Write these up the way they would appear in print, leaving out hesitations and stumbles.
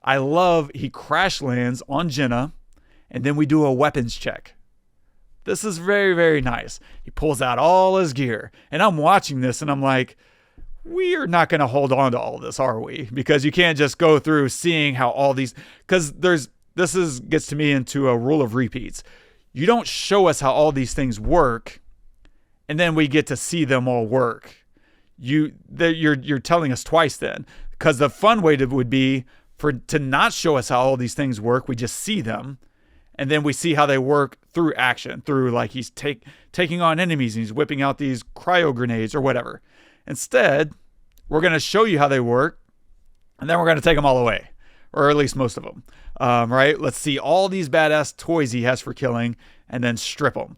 I love he crash lands on Jenna, and then we do a weapons check. This is very, very nice. He pulls out all his gear, and I'm watching this, and I'm like, we are not going to hold on to all of this, are we? Because you can't just go through seeing how all these, because gets to me into a rule of repeats. You don't show us how all these things work, and then we get to see them all work. You're telling us twice then, because the fun way would be to not show us how all these things work. We just see them, and then we see how they work through action, through like he's taking on enemies and he's whipping out these cryo grenades or whatever. Instead, we're going to show you how they work, and then we're going to take them all away, or at least most of them. Right? Let's see all these badass toys he has for killing, and then strip them,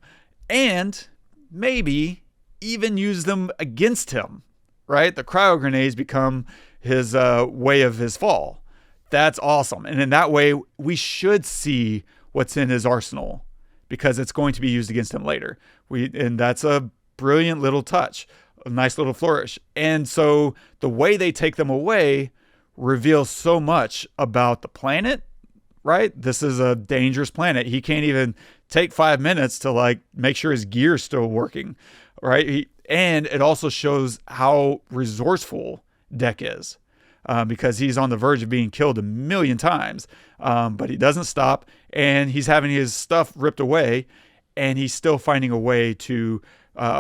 and maybe even use them against him. Right? The cryo grenades become his way of his fall. That's awesome. And in that way, we should see what's in his arsenal, because it's going to be used against him later. And that's a brilliant little touch, a nice little flourish. And so the way they take them away reveals so much about the planet, right? This is a dangerous planet. He can't even take 5 minutes to like make sure his gear's still working, right? And it also shows how resourceful Deck is, because he's on the verge of being killed 1,000,000 times, but he doesn't stop, and he's having his stuff ripped away, and he's still finding a way to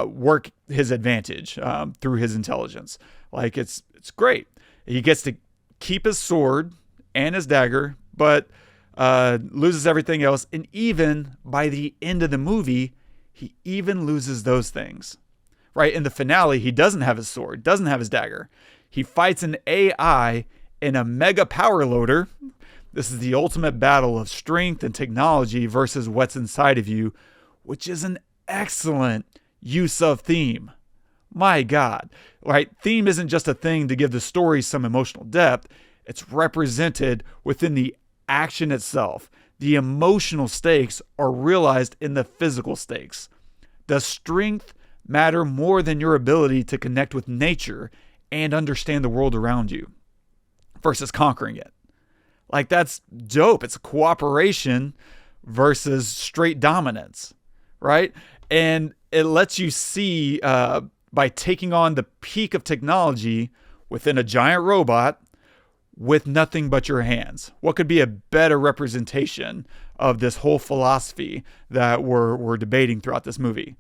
work his advantage through his intelligence. Like it's great. He gets to keep his sword and his dagger, but loses everything else. And even by the end of the movie, he even loses those things. Right? In the finale, he doesn't have his sword, doesn't have his dagger. He fights an AI in a mega power loader. This is the ultimate battle of strength and technology versus what's inside of you, which is an excellent use of theme. My God, right? Theme isn't just a thing to give the story some emotional depth. It's represented within the action itself. The emotional stakes are realized in the physical stakes. Does strength matter more than your ability to connect with nature and understand the world around you versus conquering it? Like, that's dope. It's a cooperation versus straight dominance, right? And it lets you see, by taking on the peak of technology within a giant robot with nothing but your hands. What could be a better representation of this whole philosophy that we're debating throughout this movie?